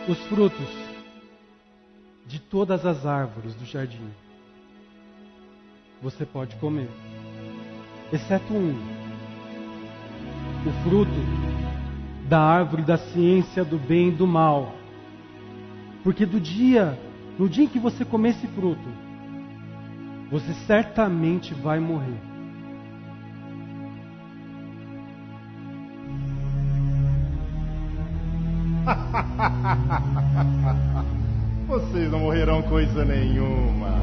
os frutos de todas as árvores do jardim você pode comer, exceto um: o fruto da árvore da ciência do bem e do mal. Porque no dia em que você comer esse fruto, você certamente vai morrer. Vocês não morrerão coisa nenhuma.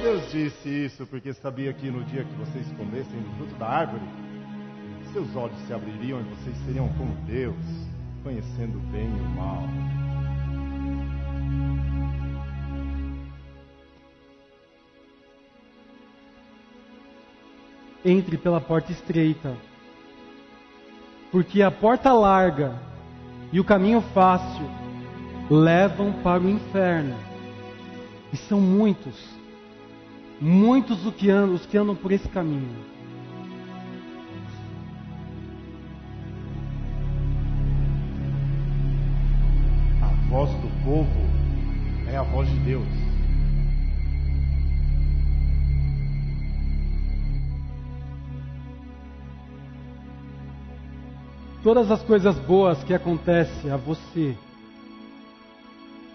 Deus disse isso porque sabia que no dia que vocês comessem do fruto da árvore, seus olhos se abririam e vocês seriam como Deus, conhecendo o bem e o mal. Entre pela porta estreita, porque a porta larga e o caminho fácil levam para o inferno, e são muitos os que andam por esse caminho. A voz do povo é a voz de Deus. Todas as coisas boas que acontecem a você,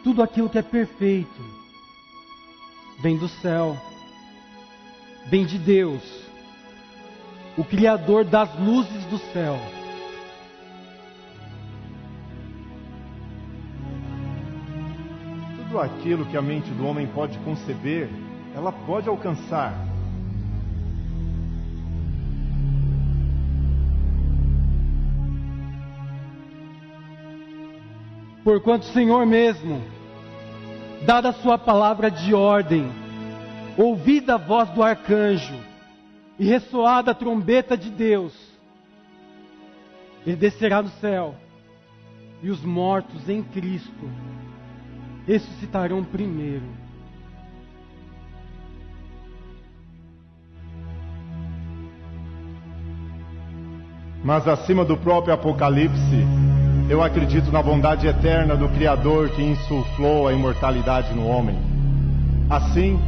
tudo aquilo que é perfeito, vem do céu, vem de Deus, o Criador das luzes do céu. Tudo aquilo que a mente do homem pode conceber, ela pode alcançar. Porquanto o Senhor mesmo, dada a sua palavra de ordem, ouvida a voz do arcanjo e ressoada a trombeta de Deus, ele descerá do céu, e os mortos em Cristo ressuscitarão primeiro. Mas acima do próprio Apocalipse, eu acredito na bondade eterna do Criador que insuflou a imortalidade no homem. Assim,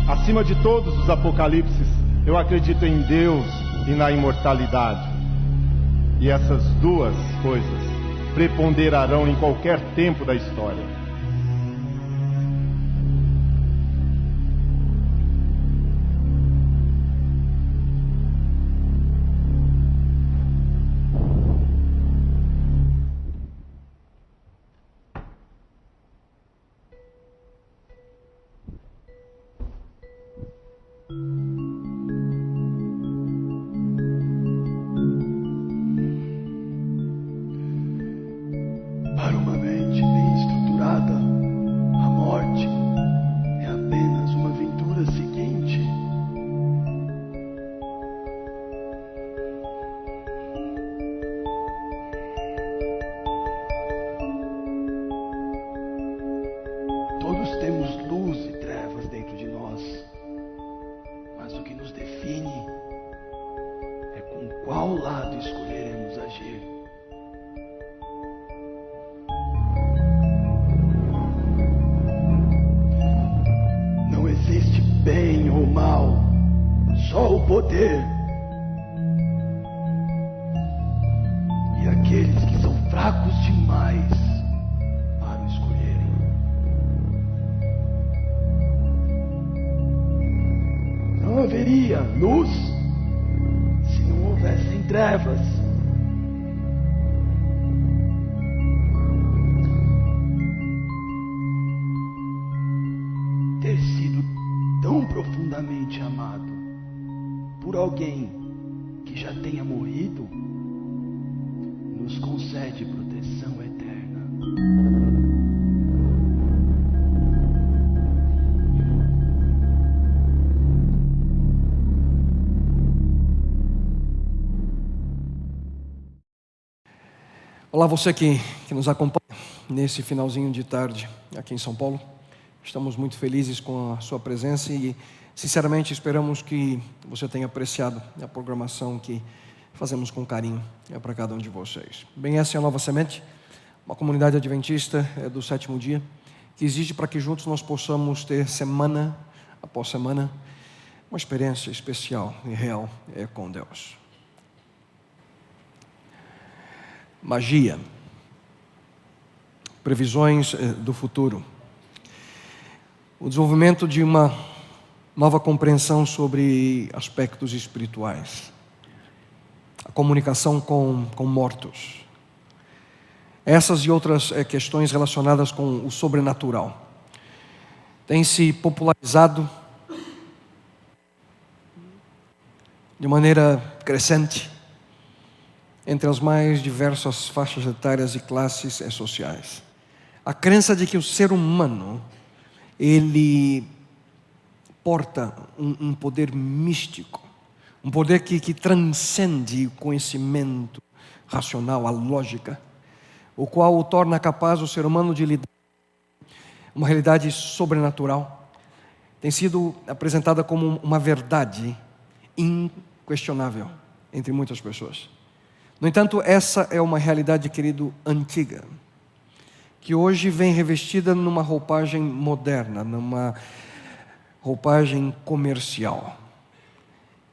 acima de todos os apocalipses, eu acredito em Deus e na imortalidade. E essas duas coisas preponderarão em qualquer tempo da história. Para uma mente bem estruturada, a morte é apenas uma aventura seguinte. Todos temos luz e trevas dentro de nós, mas o que nos define é com qual lado escolheremos agir. Não existe bem ou mal, só o poder. E aqueles que são fracos demais para o escolherem. Não haveria luz se não houvessem trevas. Ter sido tão profundamente amado por alguém que já tenha morrido nos concede proteção eterna. Olá, você que nos acompanha nesse finalzinho de tarde aqui em São Paulo. Estamos muito felizes com a sua presença e, sinceramente, esperamos que você tenha apreciado a programação que fazemos com carinho para cada um de vocês. Bem, essa é a Nova Semente, uma comunidade adventista do sétimo dia, que exige para que juntos nós possamos ter semana após semana uma experiência especial e real com Deus. Magia, previsões do futuro, o desenvolvimento de uma nova compreensão sobre aspectos espirituais, a comunicação com mortos. Essas e outras questões relacionadas com o sobrenatural têm se popularizado de maneira crescente entre as mais diversas faixas etárias e classes sociais. A crença de que o ser humano, ele porta um poder místico, um poder que transcende o conhecimento racional, a lógica, o qual o torna capaz o ser humano de lidar com uma realidade sobrenatural, tem sido apresentada como uma verdade inquestionável entre muitas pessoas. No entanto, essa é uma realidade, querido, antiga, que hoje vem revestida numa roupagem moderna, numa roupagem comercial.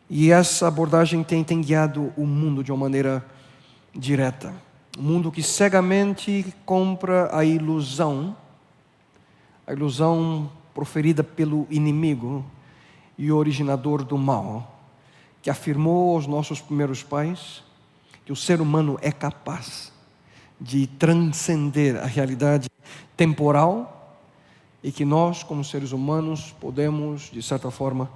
E essa abordagem tem guiado o mundo de uma maneira direta. Um mundo que cegamente compra a ilusão proferida pelo inimigo e originador do mal, que afirmou aos nossos primeiros pais que o ser humano é capaz de transcender a realidade temporal e que nós, como seres humanos, podemos, de certa forma,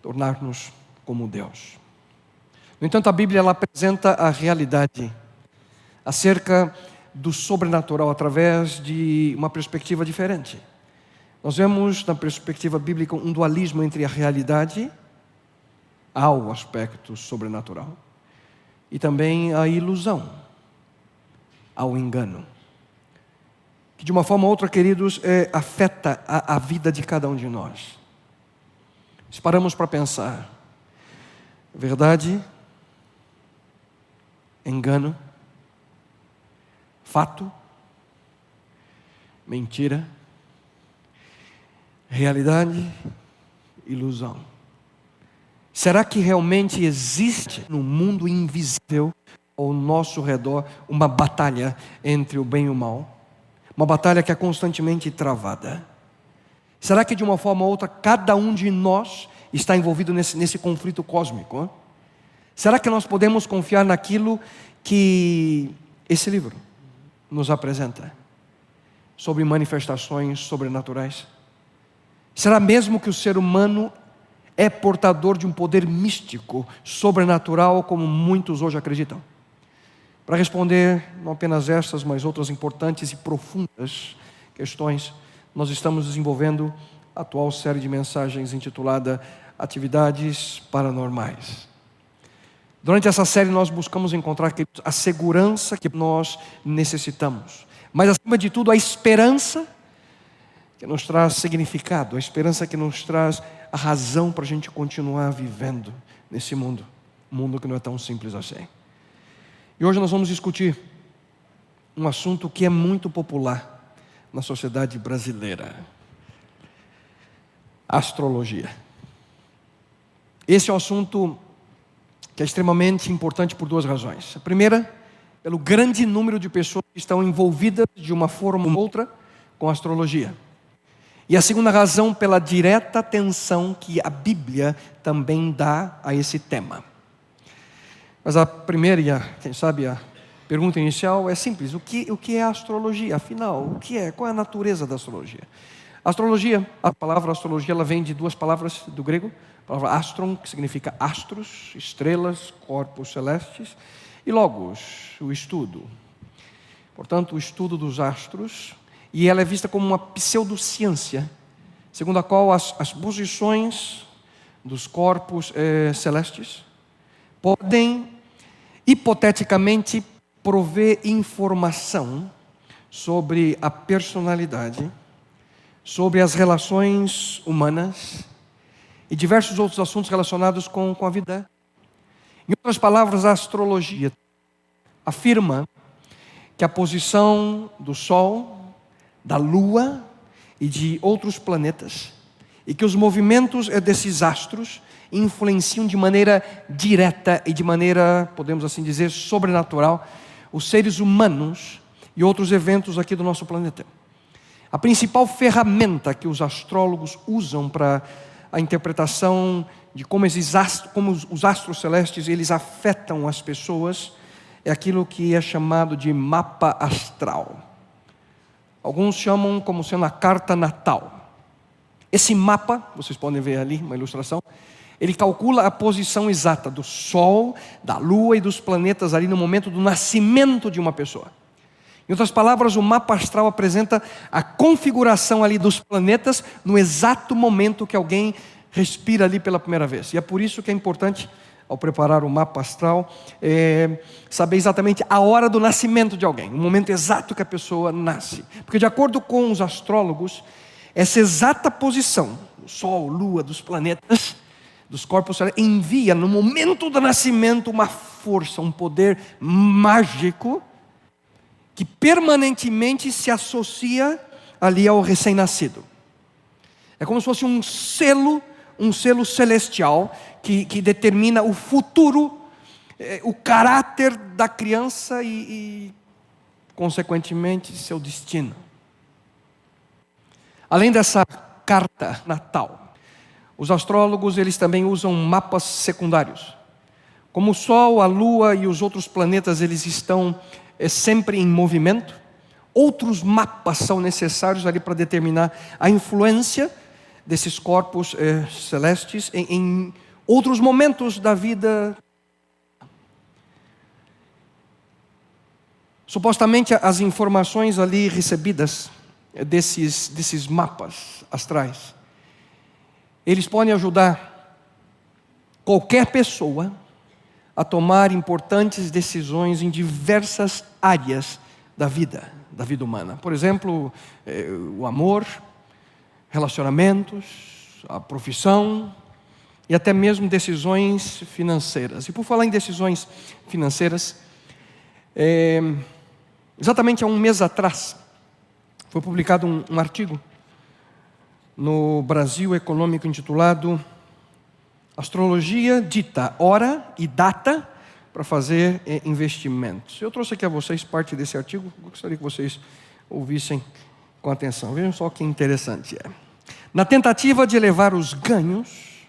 tornar-nos como Deus. No entanto, a Bíblia ela apresenta a realidade acerca do sobrenatural através de uma perspectiva diferente. Nós vemos na perspectiva bíblica um dualismo entre a realidade ao aspecto sobrenatural e também a ilusão ao engano, que de uma forma ou outra, queridos, afeta a vida de cada um de nós. Se paramos para pensar, verdade, engano, fato, mentira, realidade, ilusão. Será que realmente existe no mundo invisível ao nosso redor uma batalha entre o bem e o mal? Uma batalha que é constantemente travada. Será que de uma forma ou outra cada um de nós está envolvido nesse conflito cósmico? Hein? Será que nós podemos confiar naquilo que esse livro nos apresenta sobre manifestações sobrenaturais? Será mesmo que o ser humano é portador de um poder místico, sobrenatural, como muitos hoje acreditam? Para responder não apenas estas, mas outras importantes e profundas questões, nós estamos desenvolvendo a atual série de mensagens intitulada Atividades Paranormais. Durante essa série nós buscamos encontrar a segurança que nós necessitamos, mas acima de tudo a esperança que nos traz significado, a esperança que nos traz a razão para a gente continuar vivendo nesse mundo, um mundo que não é tão simples assim. E hoje nós vamos discutir um assunto que é muito popular na sociedade brasileira: astrologia. Esse é um assunto que é extremamente importante por duas razões. A primeira, pelo grande número de pessoas que estão envolvidas de uma forma ou outra com a astrologia. E a segunda razão, pela direta atenção que a Bíblia também dá a esse tema. Mas a primeira e quem sabe a pergunta inicial é simples: o que é a astrologia? Afinal, o que é? Qual é a natureza da astrologia? A astrologia, a palavra astrologia, ela vem de duas palavras do grego. A palavra astron, que significa astros, estrelas, corpos celestes, e logos, o estudo. Portanto, o estudo dos astros, e ela é vista como uma pseudociência, segundo a qual as posições dos corpos celestes podem, hipoteticamente, prover informação sobre a personalidade, sobre as relações humanas e diversos outros assuntos relacionados com a vida. Em outras palavras, a astrologia afirma que a posição do Sol, da Lua e de outros planetas, e que os movimentos desses astros influenciam de maneira direta e de maneira, podemos assim dizer, sobrenatural, os seres humanos e outros eventos aqui do nosso planeta. A principal ferramenta que os astrólogos usam para a interpretação de como os astros celestes eles afetam as pessoas é aquilo que é chamado de mapa astral. Alguns chamam como sendo a carta natal. Esse mapa, vocês podem ver ali uma ilustração, ele calcula a posição exata do Sol, da Lua e dos planetas ali no momento do nascimento de uma pessoa. Em outras palavras, o mapa astral apresenta a configuração ali dos planetas no exato momento que alguém respira ali pela primeira vez. E é por isso que é importante, ao preparar o mapa astral, saber exatamente a hora do nascimento de alguém, o momento exato que a pessoa nasce. Porque de acordo com os astrólogos, essa exata posição do Sol, Lua, dos planetas, dos corpos celestes, envia no momento do nascimento uma força, um poder mágico que permanentemente se associa ali ao recém-nascido. É como se fosse um selo celestial que determina o futuro, o caráter da criança e, consequentemente, seu destino. Além dessa carta natal, os astrólogos eles também usam mapas secundários. Como o Sol, a Lua e os outros planetas eles estão sempre em movimento, outros mapas são necessários ali para determinar a influência desses corpos celestes em outros momentos da vida. Supostamente as informações ali recebidas desses mapas astrais, eles podem ajudar qualquer pessoa a tomar importantes decisões em diversas áreas da vida humana. Por exemplo, o amor, relacionamentos, a profissão e até mesmo decisões financeiras. E por falar em decisões financeiras, exatamente há um mês atrás, foi publicado um artigo no Brasil Econômico intitulado Astrologia dita hora e data para fazer investimentos. Eu trouxe aqui a vocês parte desse artigo, gostaria que vocês ouvissem com atenção. Vejam só que interessante é. Na tentativa de elevar os ganhos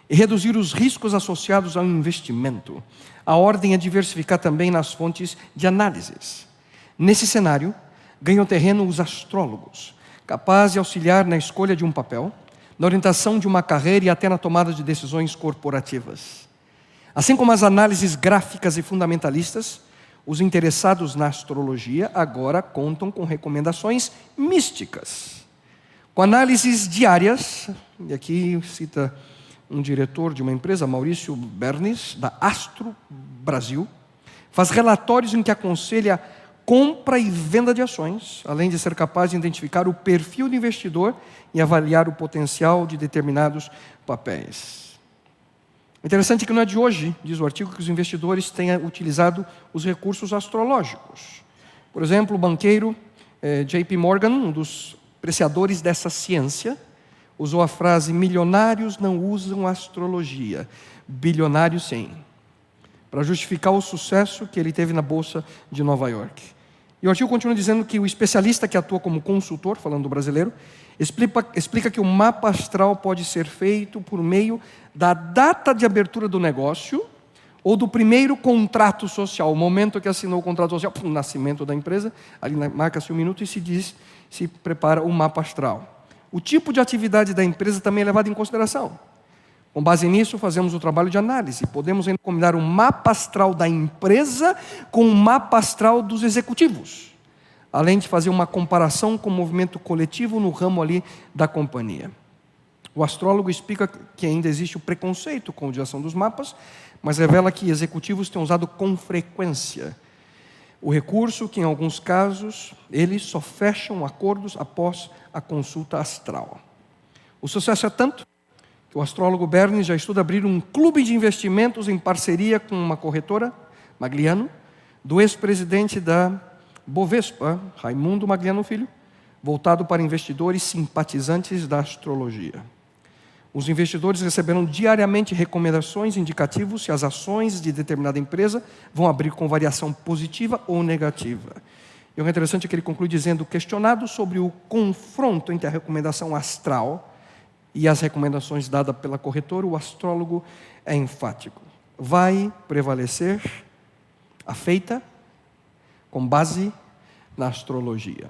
e reduzir os riscos associados ao investimento, a ordem é diversificar também nas fontes de análises. Nesse cenário, ganham terreno os astrólogos, capazes de auxiliar na escolha de um papel, na orientação de uma carreira e até na tomada de decisões corporativas. Assim como as análises gráficas e fundamentalistas, os interessados na astrologia agora contam com recomendações místicas. Com análises diárias, e aqui cita um diretor de uma empresa, Maurício Bernes, da Astro Brasil, faz relatórios em que aconselha compra e venda de ações, além de ser capaz de identificar o perfil do investidor e avaliar o potencial de determinados papéis. Interessante que não é de hoje, diz o artigo, que os investidores tenham utilizado os recursos astrológicos. Por exemplo, o banqueiro JP Morgan, um dos apreciadores dessa ciência, usou a frase: milionários não usam astrologia, bilionários sim, para justificar o sucesso que ele teve na Bolsa de Nova York. E o artigo continua dizendo que o especialista que atua como consultor, falando do brasileiro, explica que o mapa astral pode ser feito por meio da data de abertura do negócio ou do primeiro contrato social, o momento que assinou o contrato social, o nascimento da empresa, ali marca-se um minuto e se prepara o mapa astral. O tipo de atividade da empresa também é levado em consideração. Com base nisso, fazemos o trabalho de análise. Podemos ainda combinar o mapa astral da empresa com o mapa astral dos executivos, além de fazer uma comparação com o movimento coletivo no ramo ali da companhia. O astrólogo explica que ainda existe o preconceito com a utilização dos mapas, mas revela que executivos têm usado com frequência o recurso, que em alguns casos eles só fecham acordos após a consulta astral. O sucesso é tanto que o astrólogo Bernes já estuda abrir um clube de investimentos em parceria com uma corretora, Magliano, do ex-presidente da Bovespa, Raimundo Magliano Filho, voltado para investidores simpatizantes da astrologia. Os investidores receberão diariamente recomendações indicativas se as ações de determinada empresa vão abrir com variação positiva ou negativa. E o interessante é que ele conclui dizendo, questionado sobre o confronto entre a recomendação astral e as recomendações dadas pela corretora, o astrólogo é enfático. Vai prevalecer a feita com base na astrologia.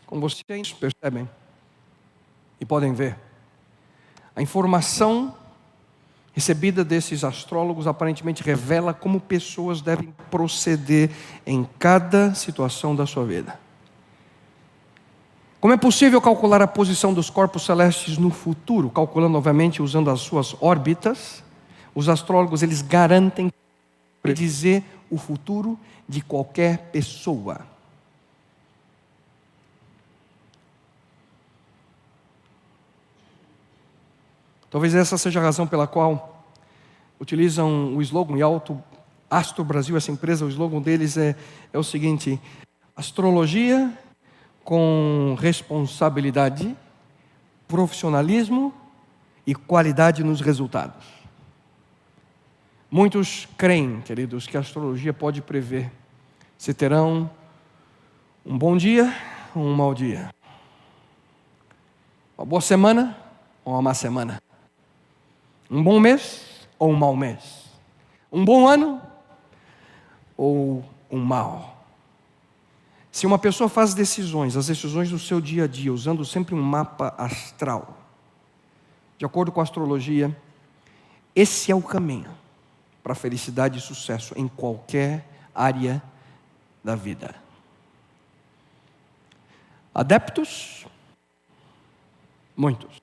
Como vocês percebem e podem ver, a informação recebida desses astrólogos aparentemente revela como pessoas devem proceder em cada situação da sua vida. Como é possível calcular a posição dos corpos celestes no futuro, calculando obviamente usando as suas órbitas? Os astrólogos, eles garantem predizer o futuro de qualquer pessoa. Talvez essa seja a razão pela qual utilizam o slogan, e Astro Brasil, essa empresa, o slogan deles é o seguinte: astrologia com responsabilidade, profissionalismo e qualidade nos resultados. Muitos creem, queridos, que a astrologia pode prever se terão um bom dia ou um mau dia, uma boa semana ou uma má semana, um bom mês ou um mau mês, um bom ano ou um mau. Se uma pessoa faz as decisões do seu dia a dia, usando sempre um mapa astral, de acordo com a astrologia, esse é o caminho para a felicidade e sucesso em qualquer área da vida. Adeptos? Muitos.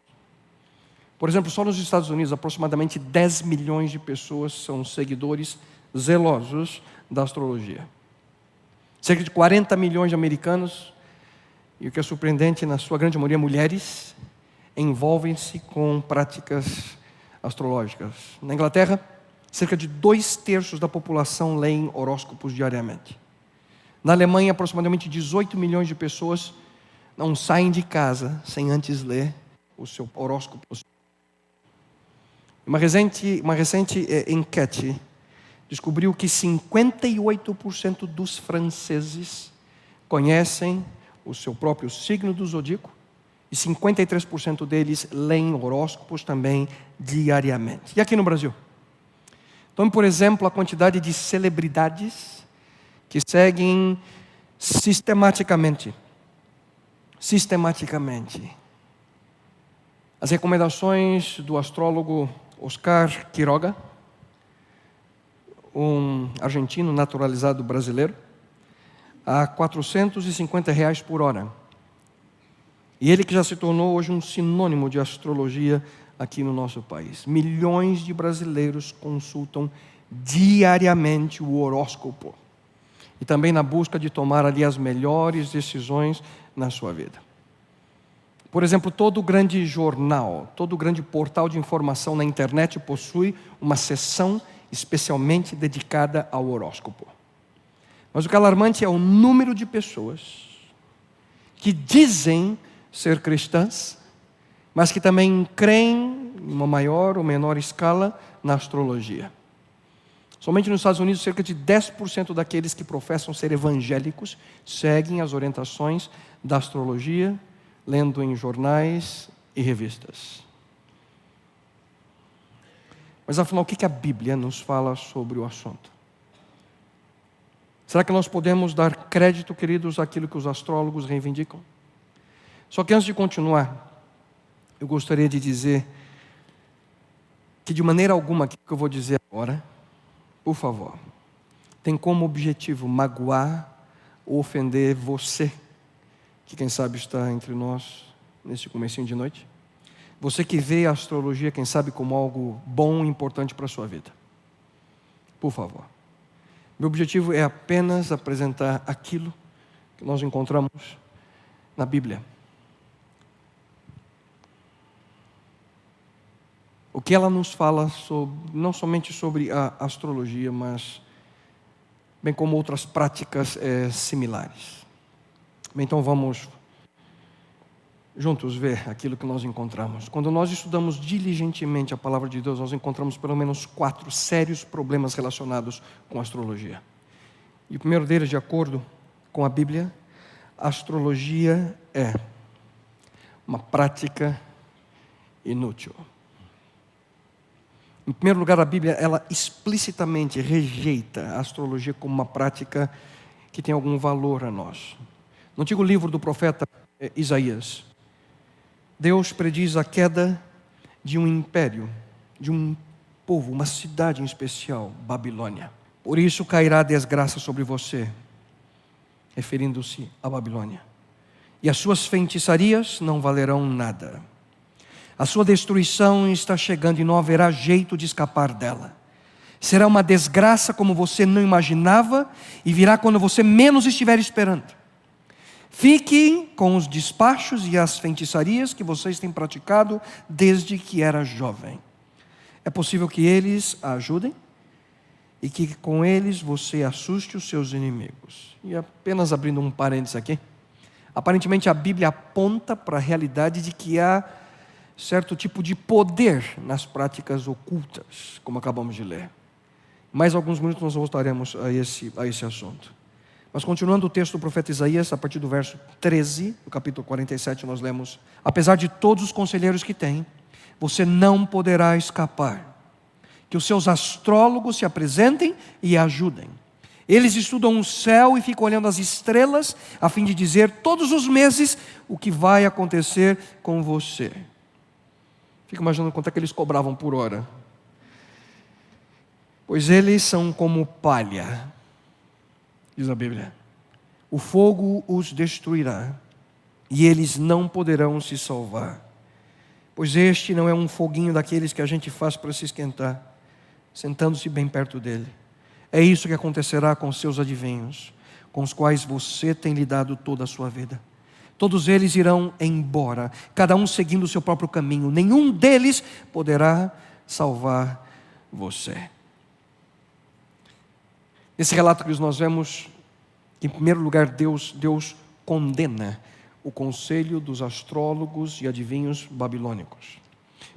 Por exemplo, só nos Estados Unidos, aproximadamente 10 milhões de pessoas são seguidores zelosos da astrologia. Cerca de 40 milhões de americanos, e o que é surpreendente, na sua grande maioria mulheres, envolvem-se com práticas astrológicas. Na Inglaterra, cerca de 2/3 da população leem horóscopos diariamente. Na Alemanha, aproximadamente 18 milhões de pessoas não saem de casa sem antes ler o seu horóscopo. Uma recente enquete descobriu que 58% dos franceses conhecem o seu próprio signo do zodíaco e 53% deles leem horóscopos também diariamente. E aqui no Brasil? Tome, por exemplo, a quantidade de celebridades que seguem sistematicamente as recomendações do astrólogo Oscar Quiroga, um argentino naturalizado brasileiro, a R$450 por hora. E ele que já se tornou hoje um sinônimo de astrologia aqui no nosso país. Milhões de brasileiros consultam diariamente o horóscopo. E também na busca de tomar ali as melhores decisões na sua vida. Por exemplo, todo grande jornal, todo grande portal de informação na internet possui uma seção especialmente dedicada ao horóscopo. Mas o que é alarmante é o número de pessoas que dizem ser cristãs, mas que também creem, em uma maior ou menor escala, na astrologia. Somente nos Estados Unidos, cerca de 10% daqueles que professam ser evangélicos seguem as orientações da astrologia, lendo em jornais e revistas. Mas afinal, o que a Bíblia nos fala sobre o assunto? Será que nós podemos dar crédito, queridos, àquilo que os astrólogos reivindicam? Só que antes de continuar, eu gostaria de dizer que de maneira alguma aquilo que eu vou dizer agora, por favor, tem como objetivo magoar ou ofender você, que quem sabe está entre nós neste comecinho de noite. Você que vê a astrologia, quem sabe, como algo bom e importante para a sua vida. Por favor. Meu objetivo é apenas apresentar aquilo que nós encontramos na Bíblia. O que ela nos fala sobre, não somente sobre a astrologia, mas bem como outras práticas similares. Bem, então vamos juntos ver aquilo que nós encontramos. Quando nós estudamos diligentemente a palavra de Deus, nós encontramos pelo menos 4 sérios problemas relacionados com a astrologia. E o primeiro deles, de acordo com a Bíblia, a astrologia é uma prática inútil. Em primeiro lugar, a Bíblia, ela explicitamente rejeita a astrologia como uma prática que tem algum valor a nós. No antigo livro do profeta Isaías, Deus prediz a queda de um império, de um povo, uma cidade em especial, Babilônia. Por isso cairá desgraça sobre você, referindo-se à Babilônia. E as suas feitiçarias não valerão nada. A sua destruição está chegando e não haverá jeito de escapar dela. Será uma desgraça como você não imaginava e virá quando você menos estiver esperando. Fique com os despachos e as feitiçarias que vocês têm praticado desde que era jovem. É possível que eles a ajudem e que com eles você assuste os seus inimigos. E apenas abrindo um parênteses aqui, aparentemente a Bíblia aponta para a realidade de que há certo tipo de poder nas práticas ocultas, como acabamos de ler. Mais alguns minutos nós voltaremos a esse assunto. Mas continuando o texto do profeta Isaías, a partir do verso 13, do capítulo 47, nós lemos: apesar de todos os conselheiros que tem, você não poderá escapar. Que os seus astrólogos se apresentem e ajudem. Eles estudam o céu e ficam olhando as estrelas, a fim de dizer todos os meses o que vai acontecer com você. Fico imaginando quanto é que eles cobravam por hora. Pois eles são como palha, diz a Bíblia. O fogo os destruirá, e eles não poderão se salvar. Pois este não é um foguinho daqueles que a gente faz para se esquentar, sentando-se bem perto dele. É isso que acontecerá com seus adivinhos, com os quais você tem lidado toda a sua vida. Todos eles irão embora, cada um seguindo o seu próprio caminho. Nenhum deles poderá salvar você. Nesse relato que nós vemos, em primeiro lugar, Deus condena o conselho dos astrólogos e adivinhos babilônicos.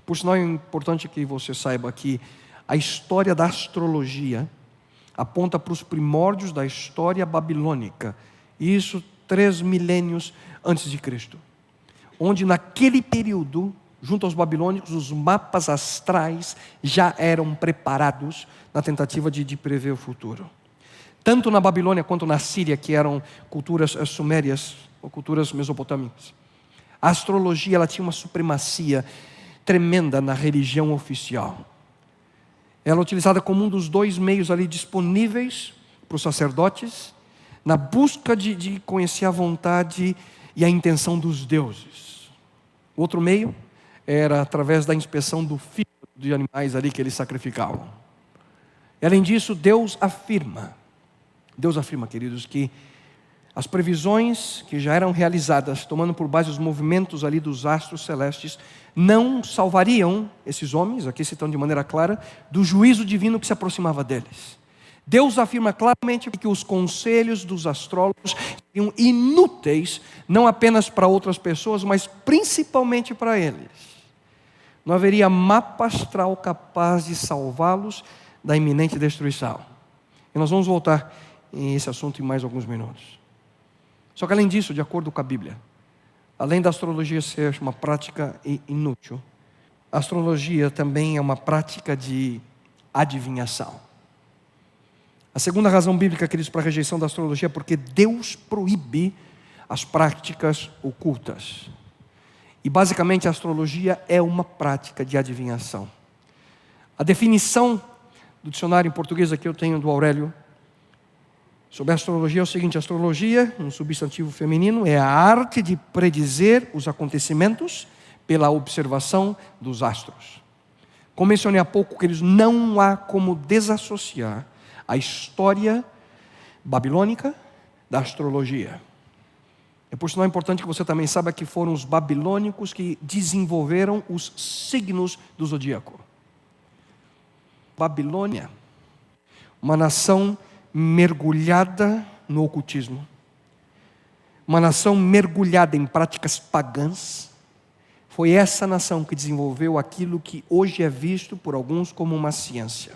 Por sinal, é importante que você saiba que a história da astrologia aponta para os primórdios da história babilônica. E isso 3 milênios antes de Cristo. Onde naquele período, junto aos babilônicos, os mapas astrais já eram preparados na tentativa de prever o futuro. Tanto na Babilônia quanto na Síria, que eram culturas sumérias ou culturas mesopotâmicas, a astrologia ela tinha uma supremacia tremenda na religião oficial. Ela é utilizada como um dos 2 meios ali disponíveis para os sacerdotes, na busca de conhecer a vontade e a intenção dos deuses. O outro meio era através da inspeção do fígado de animais ali que eles sacrificavam. E, além disso, Deus afirma, queridos, que as previsões que já eram realizadas, tomando por base os movimentos ali dos astros celestes, não salvariam esses homens, aqui citando de maneira clara, do juízo divino que se aproximava deles. Deus afirma claramente que os conselhos dos astrólogos seriam inúteis, não apenas para outras pessoas, mas principalmente para eles. Não haveria mapa astral capaz de salvá-los da iminente destruição. E nós vamos voltar em esse assunto em mais alguns minutos. Só que além disso, de acordo com a Bíblia, além da astrologia ser uma prática inútil, a astrologia também é uma prática de adivinhação. A segunda razão bíblica, queridos, para a rejeição da astrologia é porque Deus proíbe as práticas ocultas. E basicamente a astrologia é uma prática de adivinhação. A definição do dicionário em português aqui eu tenho do Aurélio sobre a astrologia é o seguinte: a astrologia, um substantivo feminino, é a arte de predizer os acontecimentos pela observação dos astros. Como mencionei há pouco, queridos, não há como desassociar a história babilônica da astrologia. É por sinal importante que você também saiba que foram os babilônicos que desenvolveram os signos do zodíaco. Babilônia, uma nação mergulhada no ocultismo, uma nação mergulhada em práticas pagãs. Foi essa nação que desenvolveu aquilo que hoje é visto por alguns como uma ciência.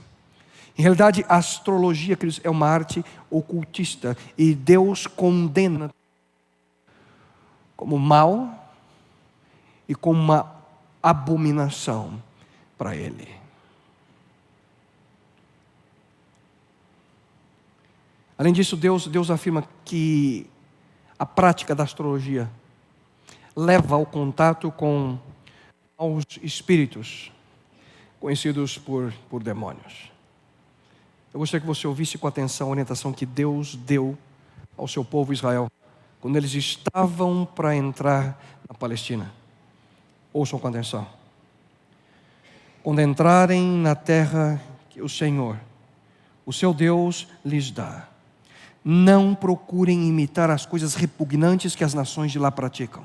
Em realidade, a astrologia, queridos, é uma arte ocultista, e Deus condena como mal e como uma abominação para Ele. Além disso, Deus afirma que a prática da astrologia leva ao contato com maus espíritos, conhecidos por demônios. Eu gostaria que você ouvisse com atenção a orientação que Deus deu ao seu povo Israel, quando eles estavam para entrar na Palestina. Ouçam com atenção. Quando entrarem na terra que o Senhor, o seu Deus, lhes dá, não procurem imitar as coisas repugnantes que as nações de lá praticam.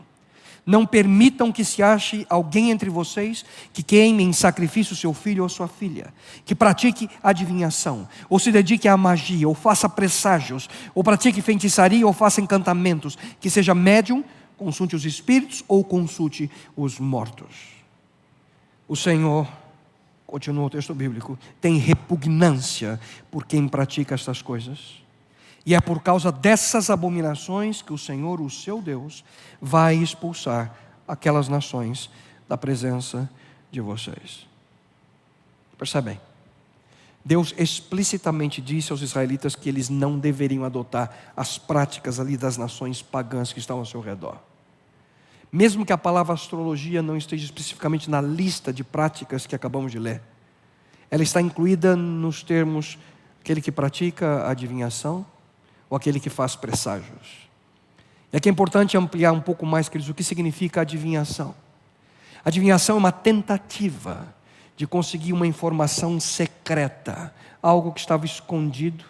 Não permitam que se ache alguém entre vocês que queime em sacrifício seu filho ou sua filha, que pratique adivinhação, ou se dedique à magia, ou faça presságios, ou pratique feitiçaria, ou faça encantamentos, que seja médium, consulte os espíritos, ou consulte os mortos. O Senhor, continua o texto bíblico, tem repugnância por quem pratica estas coisas. E é por causa dessas abominações que o Senhor, o seu Deus, vai expulsar aquelas nações da presença de vocês. Percebem? Deus explicitamente disse aos israelitas que eles não deveriam adotar as práticas ali das nações pagãs que estão ao seu redor. Mesmo que a palavra astrologia não esteja especificamente na lista de práticas que acabamos de ler, ela está incluída nos termos aquele que pratica adivinhação, ou aquele que faz presságios. E aqui é importante ampliar um pouco mais, queridos, o que significa adivinhação. Adivinhação é uma tentativa de conseguir uma informação secreta, algo que estava escondido,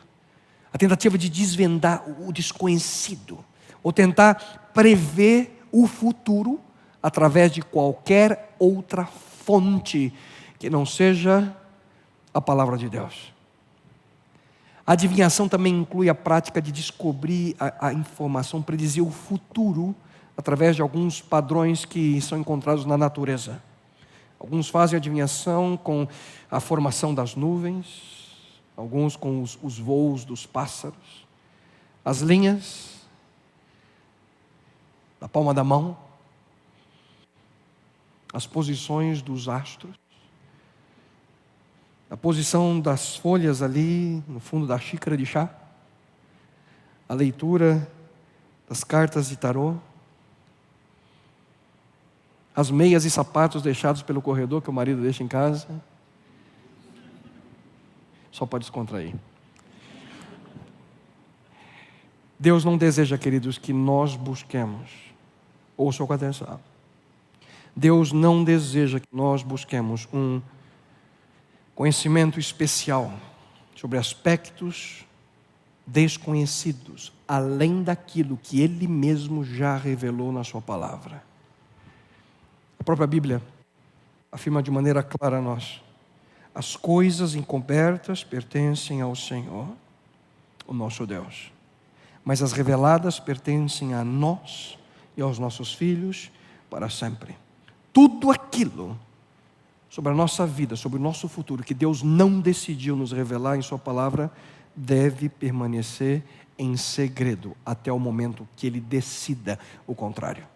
a tentativa de desvendar o desconhecido, ou tentar prever o futuro através de qualquer outra fonte que não seja a palavra de Deus. A adivinhação também inclui a prática de descobrir a informação, predizer o futuro através de alguns padrões que são encontrados na natureza. Alguns fazem adivinhação com a formação das nuvens, alguns com os voos dos pássaros, as linhas da palma da mão, as posições dos astros, a posição das folhas ali no fundo da xícara de chá, a leitura das cartas de tarô, as meias e sapatos deixados pelo corredor que o marido deixa em casa, só para descontrair. Deus não deseja, queridos, que nós busquemos, ouçam com atenção, Deus não deseja que nós busquemos um conhecimento especial sobre aspectos desconhecidos, além daquilo que Ele mesmo já revelou na sua palavra. A própria Bíblia afirma de maneira clara a nós: as coisas encobertas pertencem ao Senhor, o nosso Deus, mas as reveladas pertencem a nós e aos nossos filhos para sempre. Tudo aquilo sobre a nossa vida, sobre o nosso futuro, que Deus não decidiu nos revelar em sua palavra, deve permanecer em segredo até o momento que Ele decida o contrário.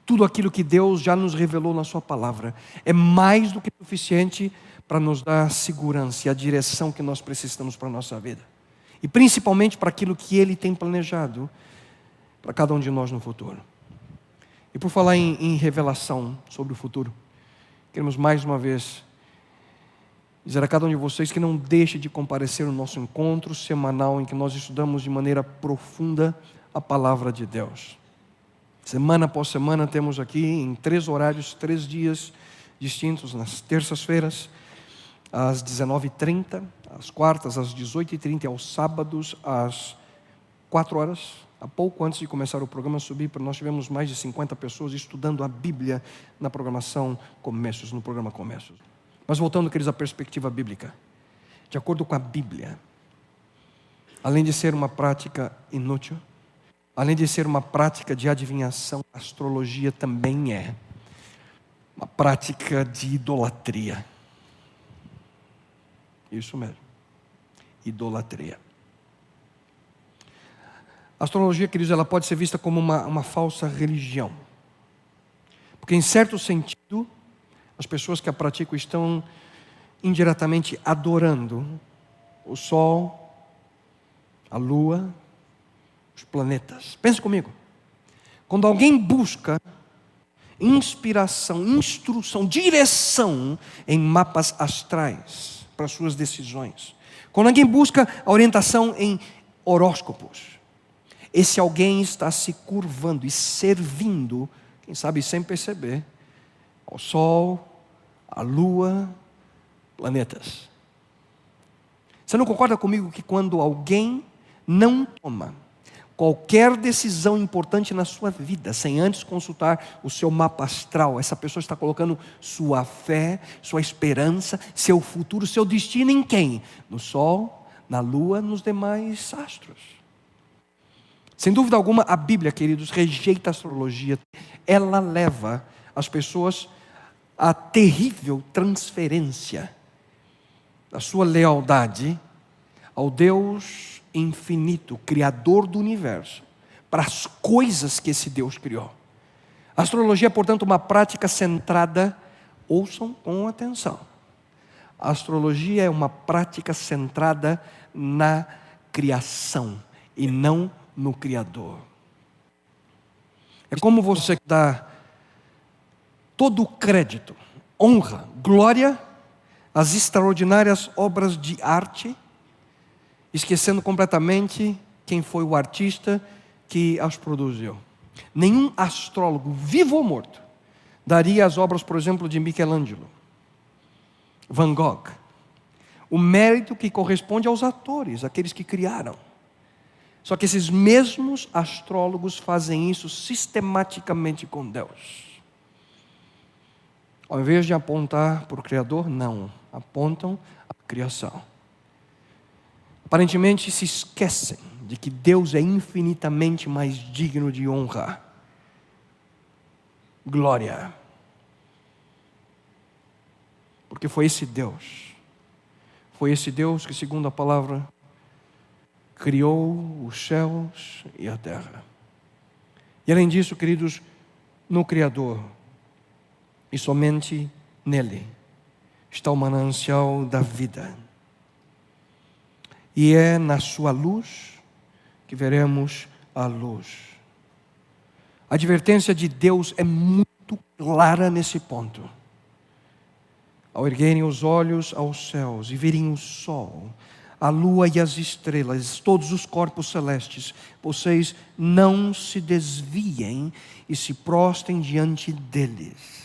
Tudo aquilo que Deus já nos revelou na sua palavra é mais do que suficiente para nos dar a segurança e a direção que nós precisamos para a nossa vida. E principalmente para aquilo que Ele tem planejado para cada um de nós no futuro. E por falar em revelação sobre o futuro, queremos mais uma vez dizer a cada um de vocês que não deixe de comparecer no nosso encontro semanal em que nós estudamos de maneira profunda a palavra de Deus. Semana após semana temos aqui em 3 horários, 3 dias distintos, nas terças-feiras, às 19h30, às quartas, às 18h30 e aos sábados, às 4 horas. Há pouco antes de começar o programa subir, nós tivemos mais de 50 pessoas estudando a Bíblia na programação Começos, no programa Começos. Mas voltando, queridos, à perspectiva bíblica. De acordo com a Bíblia, além de ser uma prática inútil, além de ser uma prática de adivinhação, a astrologia também é uma prática de idolatria. Isso mesmo, idolatria. A astrologia, queridos, ela pode ser vista como uma falsa religião. Porque, em certo sentido, as pessoas que a praticam estão indiretamente adorando o Sol, a Lua, os planetas. Pense comigo. Quando alguém busca inspiração, instrução, direção em mapas astrais para suas decisões, quando alguém busca a orientação em horóscopos, esse alguém está se curvando e servindo, quem sabe sem perceber, ao Sol, à Lua, planetas. Você não concorda comigo que quando alguém não toma qualquer decisão importante na sua vida, sem antes consultar o seu mapa astral, essa pessoa está colocando sua fé, sua esperança, seu futuro, seu destino em quem? No Sol, na Lua, nos demais astros. Sem dúvida alguma, a Bíblia, queridos, rejeita a astrologia. Ela leva as pessoas à terrível transferência da sua lealdade ao Deus infinito, Criador do universo, para as coisas que esse Deus criou. A astrologia é, portanto, uma prática centrada, ouçam com atenção, a astrologia é uma prática centrada na criação e não no Criador. É como você dá todo o crédito, honra, glória às extraordinárias obras de arte, esquecendo completamente quem foi o artista que as produziu. Nenhum astrólogo, vivo ou morto, daria as obras, por exemplo, de Michelangelo, Van Gogh, o mérito que corresponde aos atores, aqueles que criaram. Só que esses mesmos astrólogos fazem isso sistematicamente com Deus. Ao invés de apontar para o Criador, não, apontam à criação. Aparentemente se esquecem de que Deus é infinitamente mais digno de honra, glória. Porque foi esse Deus que, segundo a palavra, criou os céus e a terra. E além disso, queridos, no Criador, e somente nele, está o manancial da vida. E é na sua luz que veremos a luz. A advertência de Deus é muito clara nesse ponto. Ao erguerem os olhos aos céus e verem o sol, a lua e as estrelas, todos os corpos celestes, vocês não se desviem e se prostrem diante deles.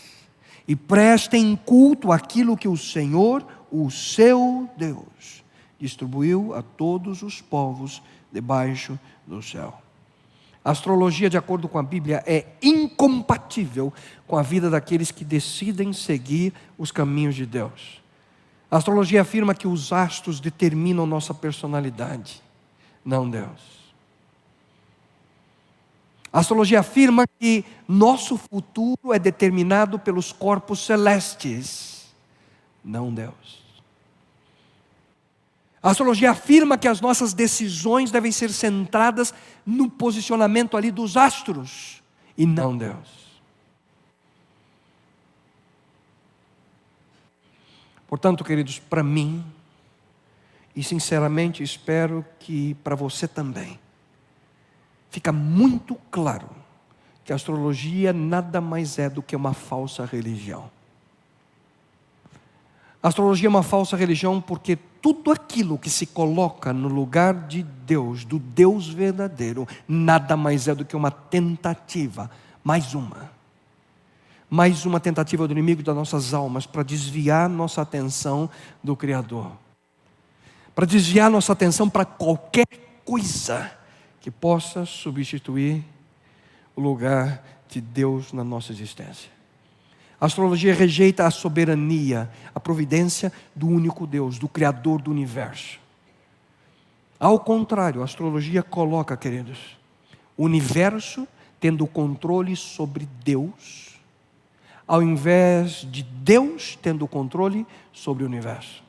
E prestem culto àquilo que o Senhor, o seu Deus, distribuiu a todos os povos debaixo do céu. A astrologia, de acordo com a Bíblia, é incompatível com a vida daqueles que decidem seguir os caminhos de Deus. A astrologia afirma que os astros determinam nossa personalidade, não Deus. A astrologia afirma que nosso futuro é determinado pelos corpos celestes, não Deus. A astrologia afirma que as nossas decisões devem ser centradas no posicionamento ali dos astros, e não Deus. Portanto, queridos, para mim, e sinceramente espero que para você também, fica muito claro que a astrologia nada mais é do que uma falsa religião. A astrologia é uma falsa religião porque tudo aquilo que se coloca no lugar de Deus, do Deus verdadeiro, nada mais é do que uma tentativa, mais uma tentativa do inimigo das nossas almas para desviar nossa atenção do Criador, para desviar nossa atenção para qualquer coisa que possa substituir o lugar de Deus na nossa existência. A astrologia rejeita a soberania, a providência do único Deus, do Criador do universo. Ao contrário, a astrologia coloca, queridos, o universo tendo o controle sobre Deus, ao invés de Deus tendo o controle sobre o universo.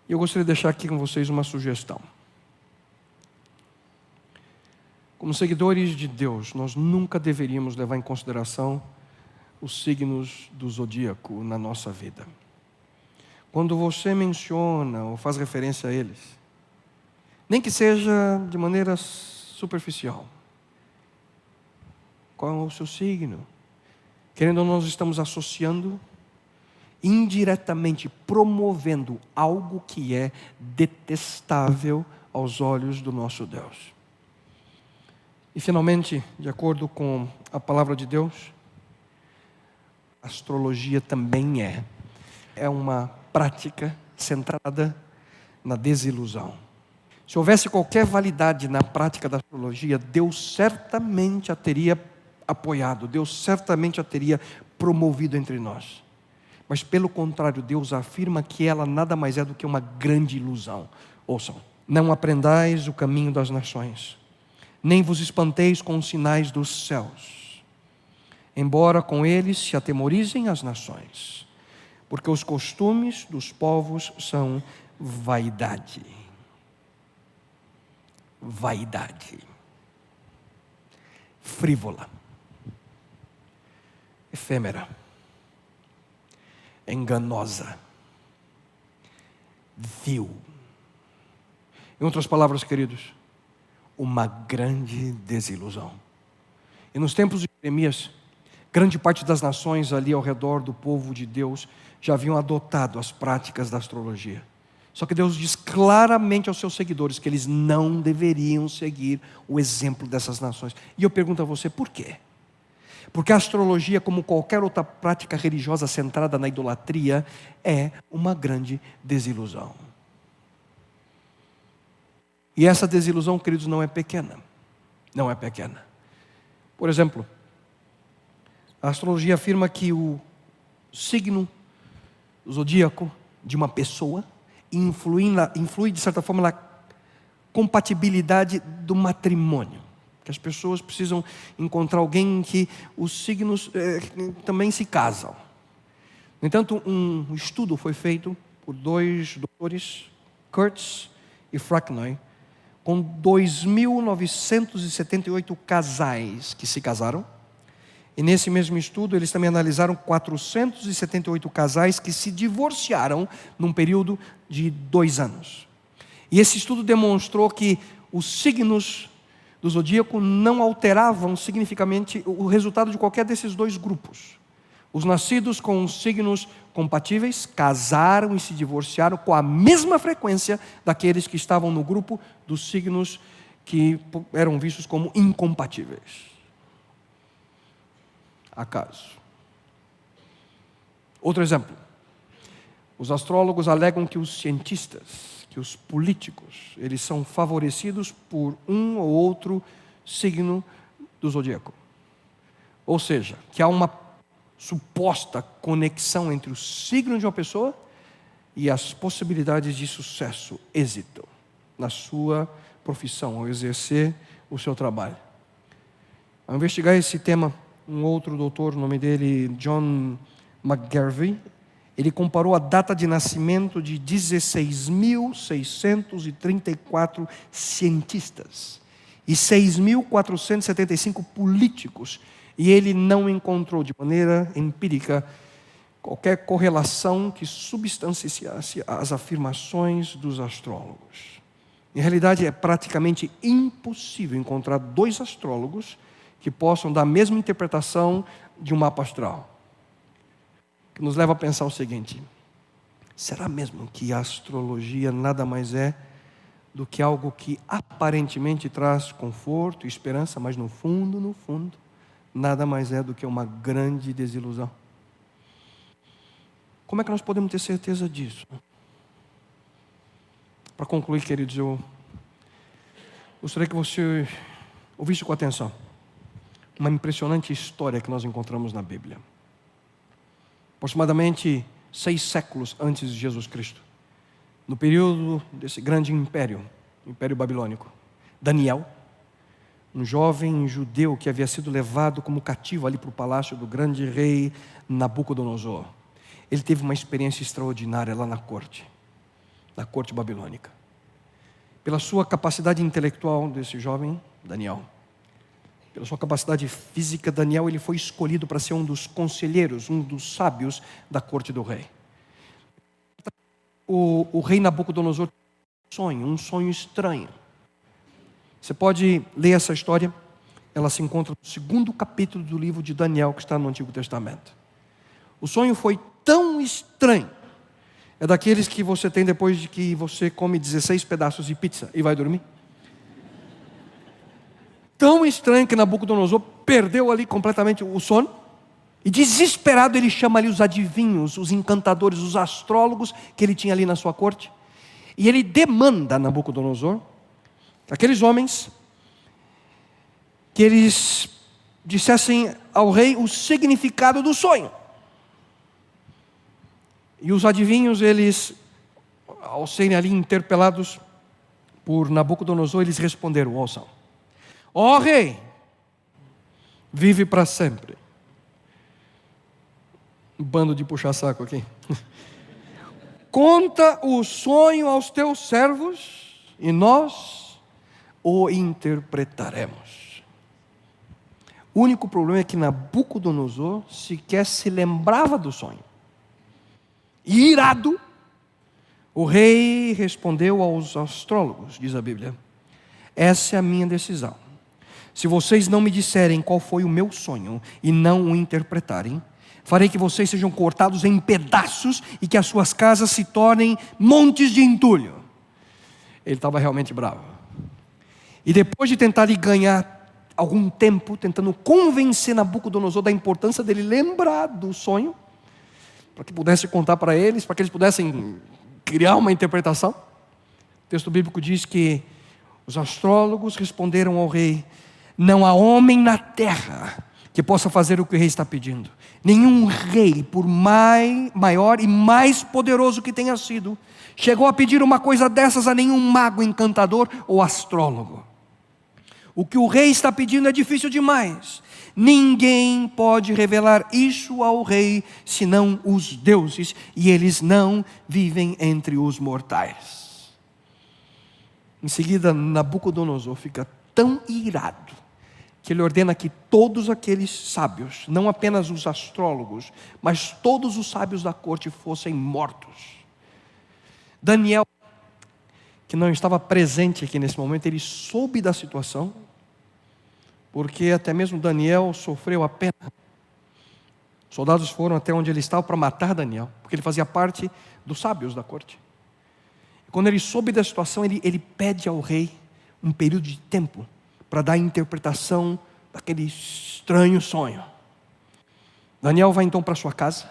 Eu gostaria de deixar aqui com vocês uma sugestão. Como seguidores de Deus, nós nunca deveríamos levar em consideração os signos do zodíaco na nossa vida. Quando você menciona ou faz referência a eles, nem que seja de maneira superficial, qual é o seu signo? Querendo ou não, nós estamos associando, indiretamente promovendo algo que é detestável aos olhos do nosso Deus. E finalmente, de acordo com a palavra de Deus, a astrologia também é uma prática centrada na desilusão. Se houvesse qualquer validade na prática da astrologia, Deus certamente a teria apoiado, Deus certamente a teria promovido entre nós. Mas pelo contrário, Deus afirma que ela nada mais é do que uma grande ilusão. Ouçam, não aprendais o caminho das nações, nem vos espanteis com os sinais dos céus, embora com eles se atemorizem as nações, porque os costumes dos povos são vaidade. Vaidade. Frívola. Efêmera. Enganosa. Vil. Em outras palavras, queridos, uma grande desilusão. E nos tempos de Jeremias, grande parte das nações ali ao redor do povo de Deus já haviam adotado as práticas da astrologia. Só que Deus diz claramente aos seus seguidores que eles não deveriam seguir o exemplo dessas nações. E eu pergunto a você, por quê? Porque a astrologia, como qualquer outra prática religiosa centrada na idolatria, é uma grande desilusão. E essa desilusão, queridos, não é pequena. Não é pequena. Por exemplo, a astrologia afirma que o signo zodíaco de uma pessoa influi de certa forma na compatibilidade do matrimônio. Que as pessoas precisam encontrar alguém em que os signos também se casam. No entanto, um estudo foi feito por dois doutores, Kurtz e Fracknoy, com 2.978 casais que se casaram. E nesse mesmo estudo, eles também analisaram 478 casais que se divorciaram num período de 2 anos. E esse estudo demonstrou que os signos do zodíaco não alteravam significativamente o resultado de qualquer desses dois grupos. Os nascidos com os signos compatíveis casaram e se divorciaram com a mesma frequência daqueles que estavam no grupo dos signos que eram vistos como incompatíveis. Acaso? Outro exemplo. Os astrólogos alegam que os cientistas, que os políticos, eles são favorecidos por um ou outro signo do zodíaco. Ou seja, que há uma suposta conexão entre o signo de uma pessoa e as possibilidades de sucesso, êxito na sua profissão, ao exercer o seu trabalho. Ao investigar esse tema, um outro doutor, o nome dele John McGarvey, ele comparou a data de nascimento de 16.634 cientistas e 6.475 políticos, e ele não encontrou de maneira empírica qualquer correlação que substanciasse as afirmações dos astrólogos. Em realidade, é praticamente impossível encontrar 2 astrólogos que possam dar a mesma interpretação de um mapa astral. Que nos leva a pensar o seguinte: será mesmo que a astrologia nada mais é do que algo que aparentemente traz conforto e esperança, mas no fundo, nada mais é do que uma grande desilusão? Como é que nós podemos ter certeza disso? Para concluir, queridos, eu gostaria que você ouvisse com atenção uma impressionante história que nós encontramos na Bíblia. Aproximadamente 6 séculos antes de Jesus Cristo, no período desse grande império, Império Babilônico, Daniel, um jovem judeu que havia sido levado como cativo ali para o palácio do grande rei Nabucodonosor, ele teve uma experiência extraordinária lá na corte babilônica. Pela sua capacidade intelectual desse jovem, Daniel, pela sua capacidade física, Daniel, ele foi escolhido para ser um dos conselheiros, um dos sábios da corte do rei. O rei Nabucodonosor teve um sonho estranho. Você pode ler essa história, ela se encontra no 2º capítulo do livro de Daniel, que está no Antigo Testamento. O sonho foi tão estranho, é daqueles que você tem depois de que você come 16 pedaços de pizza e vai dormir. Tão estranho que Nabucodonosor perdeu ali completamente o sono, e desesperado ele chama ali os adivinhos, os encantadores, os astrólogos que ele tinha ali na sua corte, e ele demanda a Nabucodonosor, aqueles homens, que eles dissessem ao rei o significado do sonho. E os adivinhos, eles, ao serem ali interpelados por Nabucodonosor, eles responderam: ouçam, ó rei, vive para sempre. Um bando de puxa-saco aqui. Conta o sonho aos teus servos e nós o interpretaremos. O único problema é que Nabucodonosor sequer se lembrava do sonho. E irado, o rei respondeu aos astrólogos, diz a Bíblia: essa é a minha decisão. Se vocês não me disserem qual foi o meu sonho e não o interpretarem, farei que vocês sejam cortados em pedaços e que as suas casas se tornem montes de entulho. Ele estava realmente bravo. E depois de tentar lhe ganhar algum tempo, tentando convencer Nabucodonosor da importância dele lembrar do sonho, para que pudesse contar para eles, para que eles pudessem criar uma interpretação, o texto bíblico diz que os astrólogos responderam ao rei: não há homem na terra que possa fazer o que o rei está pedindo. Nenhum rei, por maior e mais poderoso que tenha sido, chegou a pedir uma coisa dessas a nenhum mago, encantador ou astrólogo. O que o rei está pedindo é difícil demais. Ninguém pode revelar isso ao rei, senão os deuses, e eles não vivem entre os mortais. Em seguida, Nabucodonosor fica tão irado que ele ordena que todos aqueles sábios, não apenas os astrólogos, mas todos os sábios da corte fossem mortos. Daniel, que não estava presente aqui nesse momento, ele soube da situação, porque até mesmo Daniel sofreu a pena. Os soldados foram até onde ele estava para matar Daniel, porque ele fazia parte dos sábios da corte. E quando ele soube da situação, ele pede ao rei um período de tempo para dar a interpretação daquele estranho sonho. Daniel vai então para sua casa,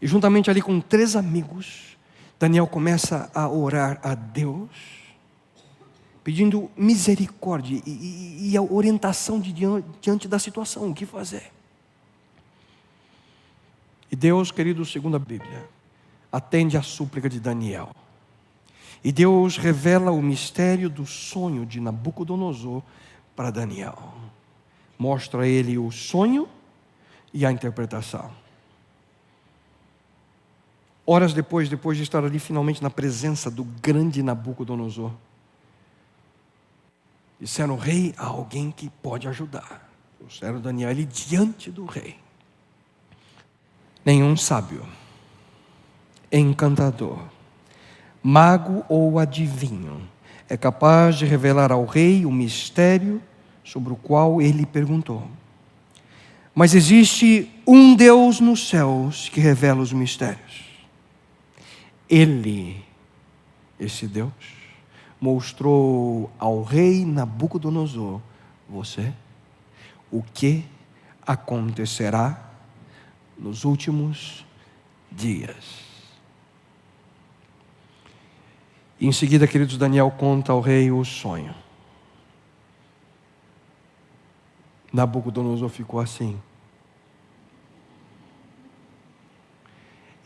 e juntamente ali com 3 amigos, Daniel começa a orar a Deus, pedindo misericórdia e a orientação diante da situação, o que fazer. E Deus, querido, segundo a Bíblia, atende à súplica de Daniel. E Deus revela o mistério do sonho de Nabucodonosor para Daniel. Mostra a ele o sonho e a interpretação. Horas depois de estar ali finalmente na presença do grande Nabucodonosor, disseram: rei, há alguém que pode ajudar. Trouxeram Daniel ali diante do rei. Nenhum sábio, encantador, mago ou adivinho é capaz de revelar ao rei o mistério sobre o qual ele perguntou. Mas existe um Deus nos céus que revela os mistérios. Ele, esse Deus, mostrou ao rei Nabucodonosor: você, o que acontecerá nos últimos dias. E em seguida, queridos, Daniel conta ao rei o sonho. Nabucodonosor ficou assim.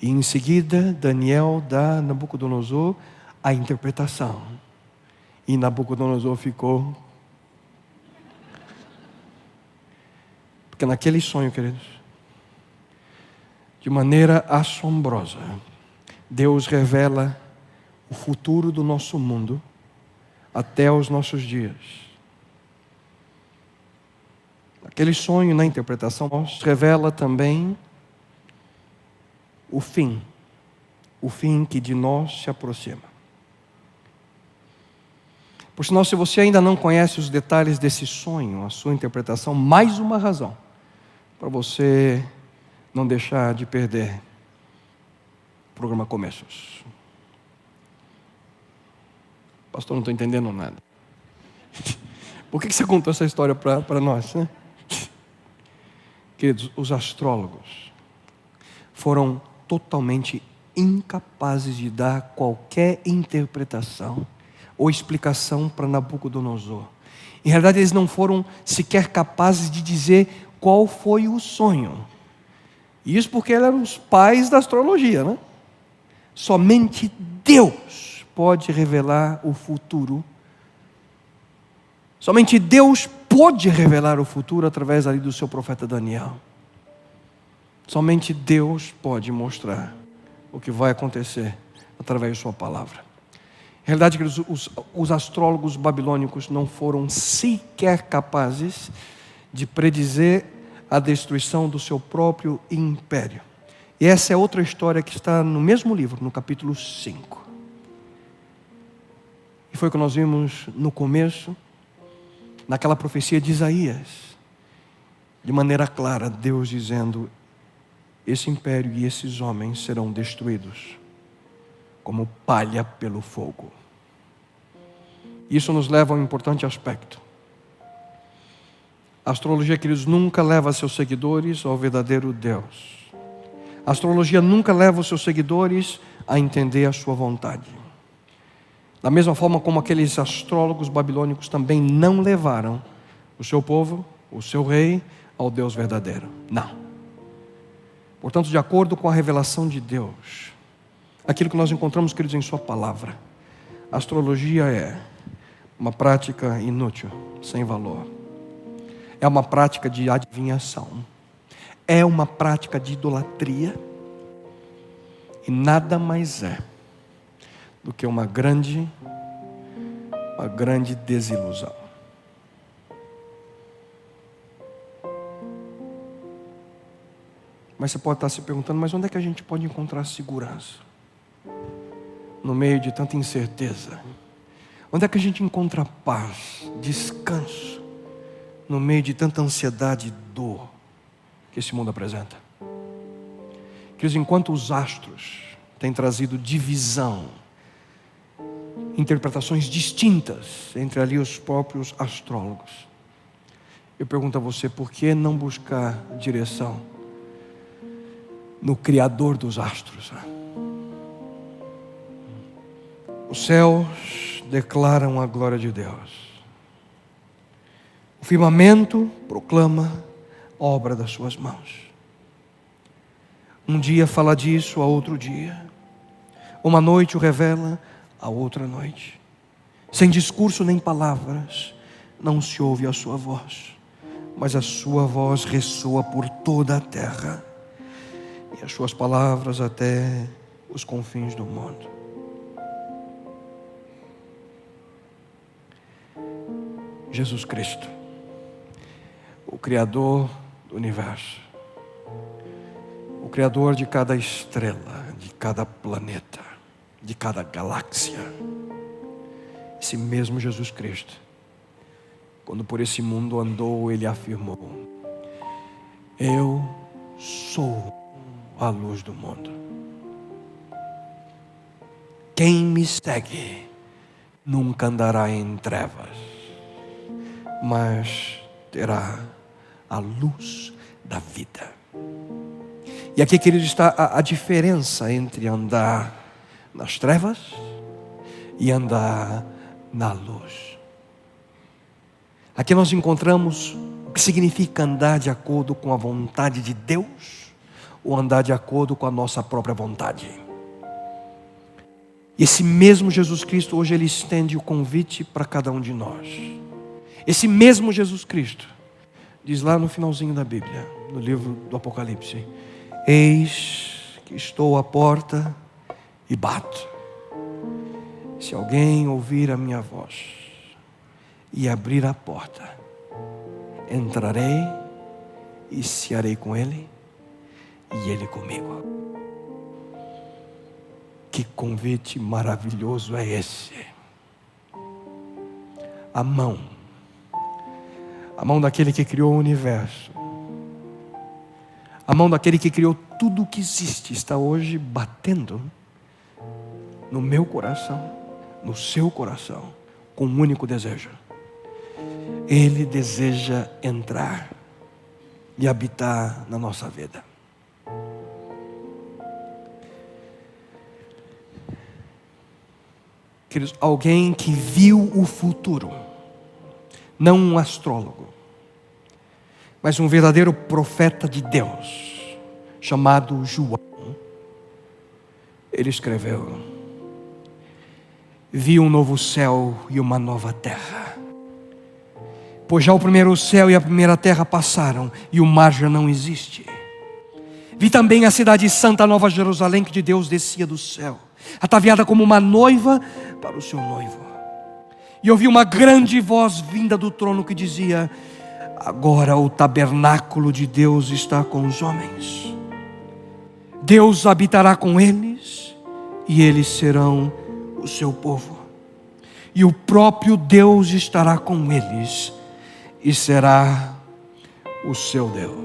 E em seguida, Daniel dá a Nabucodonosor a interpretação. E Nabucodonosor ficou. Porque naquele sonho, queridos, de maneira assombrosa, Deus revela o futuro do nosso mundo até os nossos dias. Aquele sonho, na interpretação, revela também o fim que de nós se aproxima. Por sinal, se você ainda não conhece os detalhes desse sonho, a sua interpretação, mais uma razão para você não deixar de perder o programa Começos. Pastor, não estou entendendo nada. Por que você contou essa história para nós, né? Queridos, os astrólogos foram totalmente incapazes de dar qualquer interpretação ou explicação para Nabucodonosor. Em realidade, eles não foram sequer capazes de dizer qual foi o sonho. Isso porque eles eram os pais da astrologia, né? Somente Deus pode revelar o futuro. Somente Deus pode revelar o futuro através ali do seu profeta Daniel. Somente Deus pode mostrar o que vai acontecer através de sua palavra. Em realidade, os astrólogos babilônicos não foram sequer capazes de predizer a destruição do seu próprio império. E essa é outra história que está no mesmo livro, no capítulo 5. E foi o que nós vimos no começo, naquela profecia de Isaías, de maneira clara, Deus dizendo: esse império e esses homens serão destruídos como palha pelo fogo. Isso nos leva a um importante aspecto. A astrologia, queridos, nunca leva seus seguidores ao verdadeiro Deus. A astrologia nunca leva os seus seguidores a entender a sua vontade. Da mesma forma como aqueles astrólogos babilônicos também não levaram o seu povo, o seu rei, ao Deus verdadeiro. Não. Portanto, de acordo com a revelação de Deus, aquilo que nós encontramos, queridos, em sua palavra, a astrologia é uma prática inútil, sem valor. É uma prática de adivinhação. É uma prática de idolatria. E nada mais é do que uma grande desilusão. Mas você pode estar se perguntando, mas onde é que a gente pode encontrar segurança? No meio de tanta incerteza. Onde é que a gente encontra paz, descanso, no meio de tanta ansiedade e dor que esse mundo apresenta? Queridos, enquanto os astros têm trazido divisão, interpretações distintas entre ali os próprios astrólogos, eu pergunto a você, por que não buscar direção no Criador dos astros? Os céus declaram a glória de Deus. O firmamento proclama a obra das suas mãos. Um dia fala disso, a outro dia. Uma noite o revela, a outra noite. Sem discurso nem palavras, não se ouve a sua voz, mas a sua voz ressoa por toda a terra, e as suas palavras até os confins do mundo. Jesus Cristo, o Criador do universo, o Criador de cada estrela, de cada planeta, de cada galáxia. Esse mesmo Jesus Cristo, quando por esse mundo andou, ele afirmou: eu sou a luz do mundo. Quem me segue nunca andará em trevas, mas terá a luz da vida. E aqui, queridos, está a diferença entre andar nas trevas e andar na luz. Aqui nós encontramos o que significa andar de acordo com a vontade de Deus ou andar de acordo com a nossa própria vontade. Esse mesmo Jesus Cristo, hoje Ele estende o convite para cada um de nós. Esse mesmo Jesus Cristo diz lá no finalzinho da Bíblia, no livro do Apocalipse: eis que estou à porta e bato. Se alguém ouvir a minha voz e abrir a porta, entrarei e cearei com ele e ele comigo. Que convite maravilhoso é esse! A mão daquele que criou o universo, a mão daquele que criou tudo o que existe, está hoje batendo no meu coração, no seu coração, com um único desejo. Ele deseja entrar e habitar na nossa vida. Queridos, alguém que viu o futuro, não um astrólogo, mas um verdadeiro profeta de Deus, chamado João. Ele escreveu: vi um novo céu e uma nova terra, pois já o primeiro céu e a primeira terra passaram e o mar já não existe. Vi também a cidade santa, Nova Jerusalém, que de Deus descia do céu, ataviada como uma noiva para o seu noivo. E ouvi uma grande voz vinda do trono que dizia: agora o tabernáculo de Deus está com os homens. Deus habitará com eles e eles serão o seu povo. E o próprio Deus estará com eles e será o seu Deus.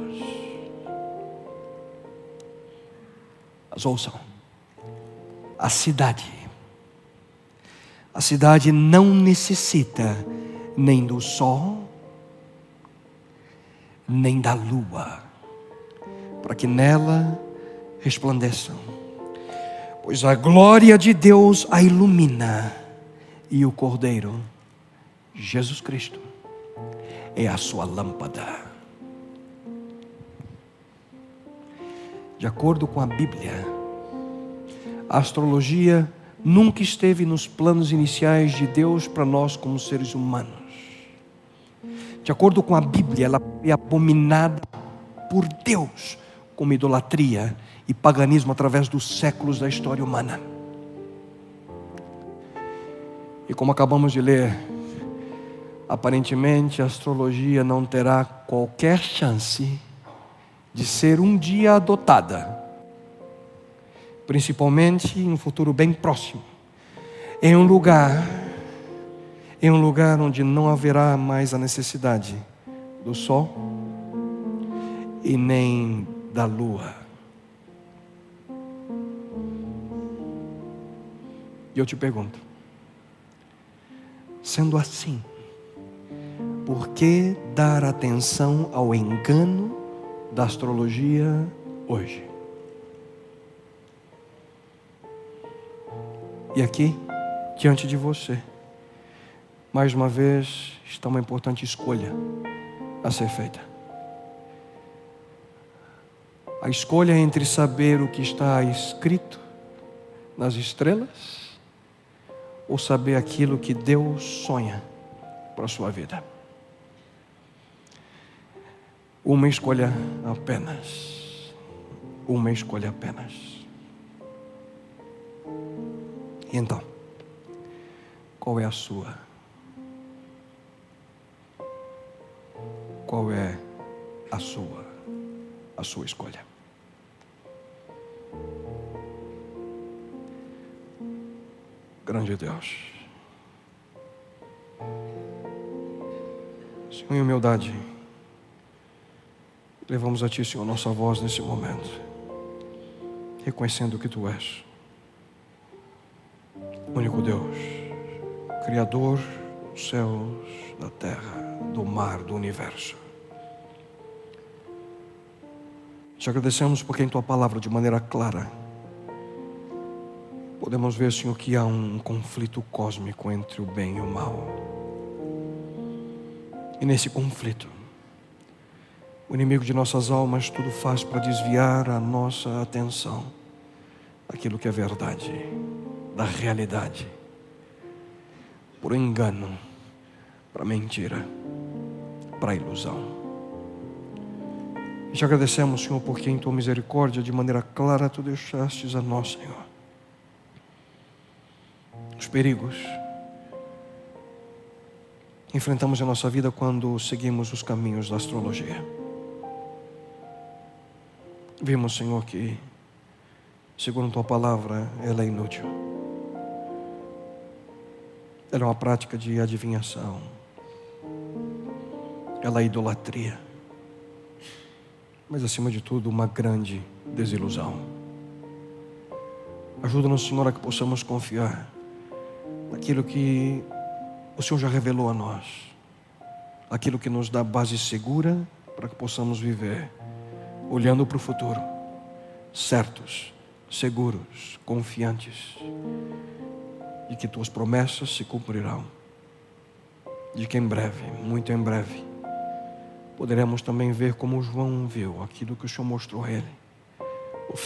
Mas ouçam, a cidade não necessita nem do sol, nem da lua, para que nela resplandeçam, pois a glória de Deus a ilumina, e o Cordeiro, Jesus Cristo, é a sua lâmpada. De acordo com a Bíblia, a astrologia nunca esteve nos planos iniciais de Deus para nós como seres humanos. De acordo com a Bíblia, ela foi abominada por Deus como idolatria e paganismo através dos séculos da história humana. E como acabamos de ler, aparentemente a astrologia não terá qualquer chance de ser um dia adotada, principalmente em um futuro bem próximo, em um lugar onde não haverá mais a necessidade do sol e nem da lua. E eu te pergunto, sendo assim, por que dar atenção ao engano da astrologia hoje? E aqui, diante de você, mais uma vez, está uma importante escolha a ser feita. A escolha entre saber o que está escrito nas estrelas ou saber aquilo que Deus sonha para a sua vida. Uma escolha apenas. Uma escolha apenas. E então, qual é a sua? Qual é a sua escolha? Grande Deus, Senhor, em humildade, levamos a Ti, Senhor, nossa voz nesse momento, reconhecendo que Tu és o único Deus, Criador dos céus, da terra, do mar, do universo. Te agradecemos porque em Tua palavra, de maneira clara, podemos ver, Senhor, que há um conflito cósmico entre o bem e o mal. E nesse conflito, O inimigo de nossas almas tudo faz para desviar a nossa atenção daquilo que é verdade, da realidade, por engano, para mentira, para ilusão. E te agradecemos, Senhor, porque em Tua misericórdia, de maneira clara, Tu deixastes a nós, Senhor, os perigos que enfrentamos em nossa vida quando seguimos os caminhos da astrologia. Vimos, Senhor, que, segundo Tua palavra, ela é inútil. Ela é uma prática de adivinhação. Ela é idolatria. Mas, acima de tudo, uma grande desilusão. Ajuda-nos, Senhor, a que possamos confiar naquilo que o Senhor já revelou a nós. Aquilo que nos dá base segura para que possamos viver olhando para o futuro, certos, seguros, confiantes de que Tuas promessas se cumprirão, de que em breve, muito em breve, poderemos também ver como João viu aquilo que o Senhor mostrou a ele, o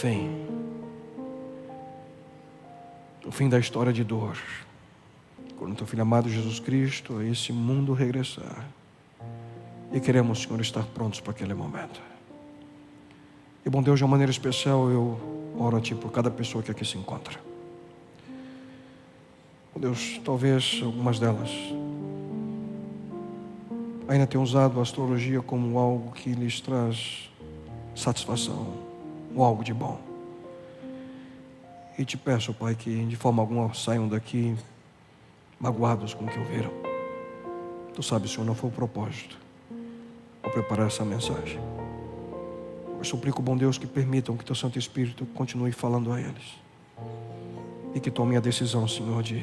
fim da história de dor, quando Teu Filho amado Jesus Cristo a esse mundo regressar. E queremos, Senhor, estar prontos para aquele momento. E, bom Deus, de uma maneira especial, eu oro a Ti por cada pessoa que aqui se encontra. Bom Deus, talvez algumas delas ainda tenham usado a astrologia como algo que lhes traz satisfação, ou algo de bom. E Te peço, Pai, que de forma alguma saiam daqui magoados com o que ouviram. Tu sabes, Senhor, não foi o propósito ao preparar essa mensagem. Eu suplico, bom Deus, que permitam que Teu Santo Espírito continue falando a eles. E que tomem a decisão, Senhor, de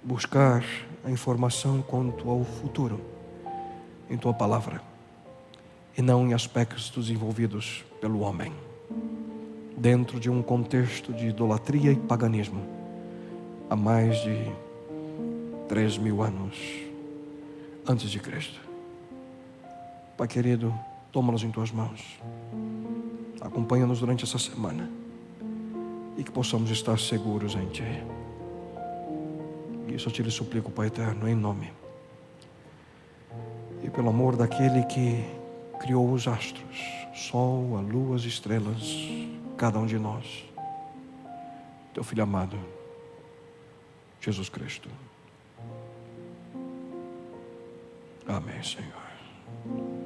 buscar a informação quanto ao futuro em Tua palavra, e não em aspectos desenvolvidos pelo homem, dentro de um contexto de idolatria e paganismo, há mais de 3.000 anos antes de Cristo. Pai querido, toma-nos em Tuas mãos, acompanha-nos durante essa semana, e que possamos estar seguros em Ti. Isso eu Te lhe suplico, Pai eterno, em nome e pelo amor daquele que criou os astros, sol, a lua, as estrelas, cada um de nós, Teu Filho amado, Jesus Cristo. Amém, Senhor.